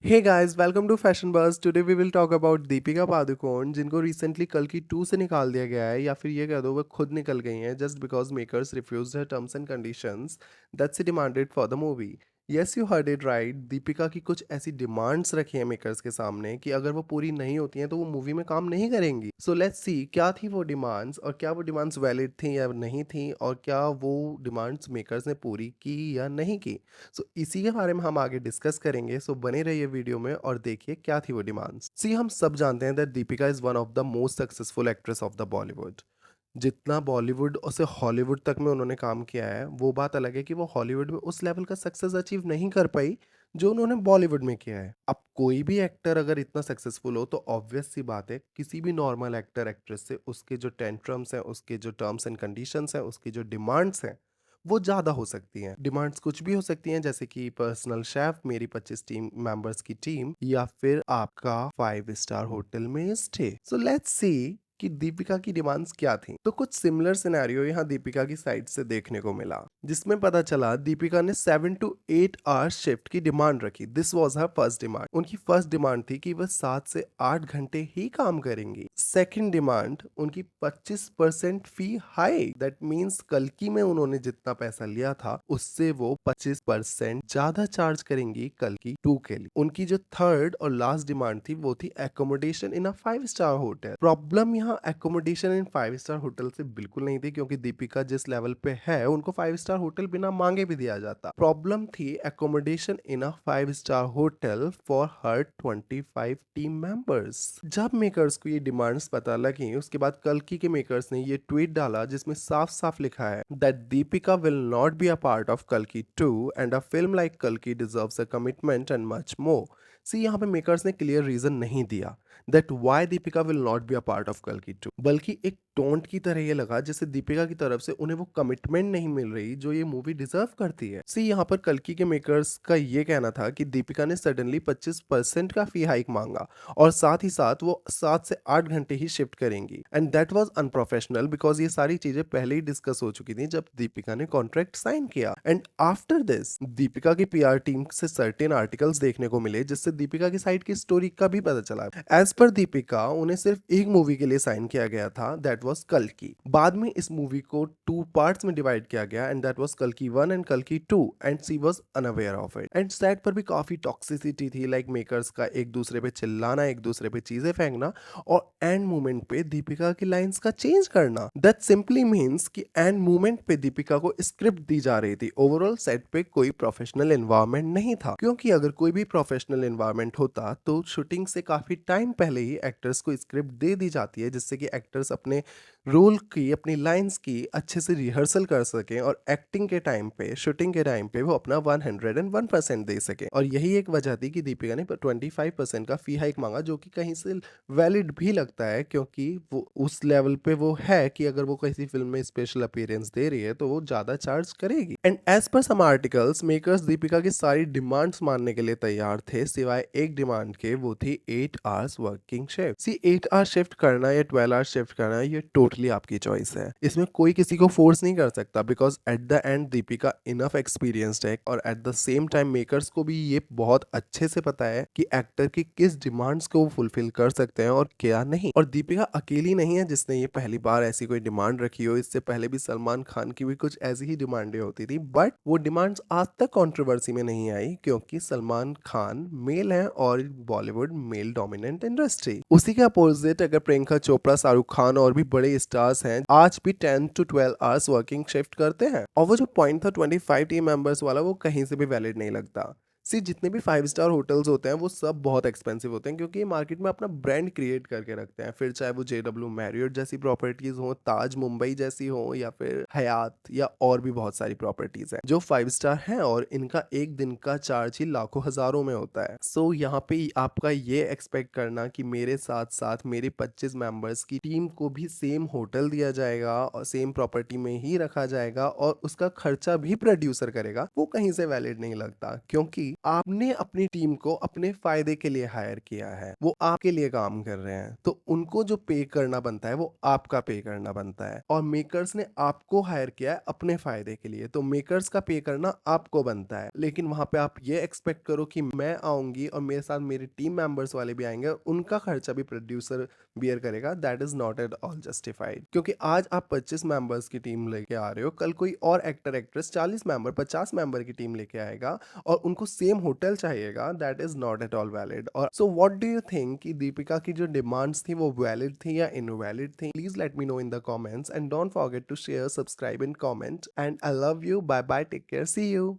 Hey guys, welcome to Fashion Buzz. Today we will talk about Deepika Padukone जिनको recently कल की 2 से निकाल दिया गया है या फिर ये कह दो वो खुद निकल गई हैं just because makers refused her terms and conditions that she demanded for the movie. Yes, you heard it right. Deepika की कुछ ऐसी डिमांड्स रखी हैं मेकर्स के सामने कि अगर वो पूरी नहीं होती हैं तो वो मूवी में काम नहीं करेंगी. सो लेट्स सी क्या थी वो डिमांड्स और क्या वो डिमांड्स वैलिड थी या नहीं थी और क्या वो डिमांड्स मेकर्स ने पूरी की या नहीं की. सो इसी के बारे में हम आगे डिस्कस करेंगे. सो बने रहिए वीडियो में और देखिए क्या थी वो डिमांड्स. सी हम सब जानते हैं that Deepika is one of the most successful actress of the Bollywood. जितना बॉलीवुड और से हॉलीवुड तक में उन्होंने काम किया है वो बात अलग है कि वो हॉलीवुड में उस लेवल का सक्सेस अचीव नहीं कर पाई जो उन्होंने बॉलीवुड में किया है. अब कोई भी एक्टर अगर इतना सक्सेसफुल हो तो ऑब्वियस सी बात है किसी भी नॉर्मल एक्टर एक्ट्रेस से उसके जो टेंट्रम्स हैं, उसके जो टर्म्स एंड कंडीशंस हैं, उसकी जो डिमांड्स हैं वो ज़्यादा हो सकती हैं. डिमांड्स कुछ भी हो सकती हैं जैसे कि पर्सनल शेफ, मेरी 25 टीम मेंबर्स की टीम या फिर आपका 5 स्टार होटल में स्टे. सो लेट्स सी कि दीपिका की डिमांड्स क्या थी. तो कुछ सिमिलर सिनेरियो यहाँ दीपिका की साइड से देखने को मिला जिसमें पता चला दीपिका ने 7 to 8 आवर्स शिफ्ट की डिमांड रखी. This was her first demand. उनकी फर्स्ट डिमांड थी कि वह 7 से 8 घंटे ही काम करेंगी. सेकंड डिमांड उनकी 25% फी हाई. दैट मीन्स कल की में उन्होंने जितना पैसा लिया था उससे वो 25% ज्यादा चार्ज करेंगी कल की 2 के लिए. उनकी जो थर्ड और लास्ट डिमांड थी वो थी एकोमोडेशन इन अ 5 स्टार होटल. प्रॉब्लम यहाँ एकोमोडेशन इन 5 स्टार होटल से बिल्कुल नहीं थी क्योंकि दीपिका जिस लेवल पे है उनको 5 स्टार होटल बिना मांगे भी दिया जाता. प्रॉब्लम थी accommodation in a 5 star hotel for her 25 team members. जब मेकर्स को ये डिमांड्स पता लगी उसके बाद कल्कि के मेकर्स ने ये ट्वीट डाला जिसमें साफ साफ लिखा है that Deepika will not be a part of कल्कि 2 एंड अ फिल्म लाइक कल्कि deserves a commitment and much more. See यहाँ पे मेकर्स ने क्लियर रीजन नहीं दिया that why Deepika will not be a part of कल्कि 2, बल्कि एक टोंट की तरह ये लगा जैसे दीपिका की तरफ से उन्हें वो कमिटमेंट नहीं मिल रही जो ये मूवी डिजर्व करती है. सी यहाँ पर कल्कि के मेकर्स का ये कहना था कि दीपिका ने सडनली 25% का फी हाइक मांगा और साथ ही साथ वो 7 से 8 घंटे ही शिफ्ट करेंगी and that was unprofessional because ये सारी चीजें पहले ही डिस्कस हो चुकी थी जब दीपिका ने कॉन्ट्रैक्ट साइन किया. एंड आफ्टर दिस दीपिका की पीआर टीम से सर्टेन आर्टिकल्स देखने को मिले जिससे दीपिका की साइड की स्टोरी का भी पता चला. एज पर दीपिका उन्हें सिर्फ एक मूवी के लिए साइन किया गया था दैट वाज कल्कि. बाद में इस मूवी को 2 पार्ट्स में डिवाइड किया गया एंड दैट वाज कल्कि 1 एंड कल्कि 2 and she was unaware of it. And set पर भी काफी टॉक्सिसिटी थी लाइक मेकर्स का एक दूसरे पे चिल्लाना, एक दूसरे पे चीजें फेंकना और एंड मोमेंट पे दीपिका की लाइंस का चेंज करना. दैट सिंपली मीन्स कि एंड मोमेंट पे दीपिका को स्क्रिप्ट दी जा रही थी. ओवरऑल सेट पे कोई प्रोफेशनल एनवायरनमेंट नहीं था क्योंकि अगर कोई भी प्रोफेशनल एनवायरनमेंट होता तो शूटिंग से काफी टाइम पहले ही एक्टर्स को स्क्रिप्ट दे दी जाती है जिससे कि एक्टर्स अपने रोल की, अपनी लाइंस की अच्छे से रिहर्सल कर सकें और एक्टिंग के टाइम पे, शूटिंग के टाइम पे वो अपना 101% दे सकें. और यही एक वजह थी कि दीपिका ने 25% का फी हाइक मांगा जो कि कहीं से वैलिड भी लगता है क्योंकि वो उस लेवल पे वो है कि अगर वो किसी फिल्म में स्पेशल अपीयरेंस दे रही है तो वो ज्यादा चार्ज करेगी. And as per some articles makers Deepika की सारी डिमांड्स मानने के लिए तैयार थे सिवाय एक डिमांड के, वो थी 8 आवर्स वर्किंग शिफ्ट. सी 8 आवर शिफ्ट करना या 12 आवर शिफ्ट करना ये टोटली आपकी चॉइस है. इसमें कोई किसी को फोर्स नहीं कर सकता because at the end Deepika enough experienced है और at the same time makers को भी ये बहुत अच्छे से पता है कि एक्टर की किस डिमांड्स को वो फुलफिल कर सकते हैं और क्या नहीं. और दीपिका अकेली नहीं है जिसने ये पहली बार ऐसी कोई डिमांड रखी हो. इससे पहले भी सलमान खान की भी कुछ ऐसी ही डिमांडें होती थी बट वो डिमांड्स आज तक कंट्रोवर्सी में नहीं आई क्योंकि सलमान खान मेल है और बॉलीवुड मेल डोमिनेंट इंडस्ट्री. उसी के अपोजिट अगर प्रियंका चोपड़ा, शाहरुख खान और भी बड़े स्टार्स हैं आज भी 10 to 12 आवर्स वर्किंग शिफ्ट करते हैं. और वो जो पॉइंट था 25 टीम मेंबर्स वाला वो कहीं से भी वैलिड नहीं लगता. सी जितने भी 5 स्टार होटल्स होते हैं वो सब बहुत एक्सपेंसिव होते हैं क्योंकि ये मार्केट में अपना ब्रांड क्रिएट करके रखते हैं. फिर चाहे वो JW मैरियट जैसी प्रॉपर्टीज हो, ताज मुंबई जैसी हो या फिर हयात या और भी बहुत सारी प्रॉपर्टीज हैं जो 5 स्टार हैं और इनका एक दिन का चार्ज ही लाखों हजारों में होता है. सो यहाँ पे आपका ये एक्सपेक्ट करना कि मेरे साथ साथ मेरे 25 मेंबर्स की टीम को भी सेम होटल दिया जाएगा और सेम प्रॉपर्टी में ही रखा जाएगा और उसका खर्चा भी प्रोड्यूसर करेगा वो कहीं से वैलिड नहीं लगता क्योंकि आपने अपनी टीम को अपने फ़ायदे के लिए हायर किया है, वो आपके लिए काम कर रहे हैं, तो उनको जो पे करना बनता है वो आपका पे करना बनता है और मेकर्स ने आपको हायर किया है अपने फ़ायदे के लिए, तो मेकर्स का पे करना आपको बनता है। लेकिन वहाँ पे आप ये एक्सपेक्ट करो कि मैं आऊँगी और मेरे साथ मेरे टीम मेंबर्स वाले भी आएँगे और उनका खर्चा भी प्रोड्यूसर बियर करेगा, that is not at all justified. क्योंकि आज आप 25 मेंबर्स की टीम लेके आ रहे हो, कल कोई और एक्टर एक्ट्रेस 40 मेंबर 50 मेंबर की टीम लेके आएगा और उनको सेम होटल चाहिएगा, that is not at all valid. और so what do you think कि दीपिका की जो डिमांड्स थी वो वैलिड थी या इनवैलिड थी? Please let me know in the comments and don't forget to share, subscribe and comment, and I love you, bye bye, take care, see you.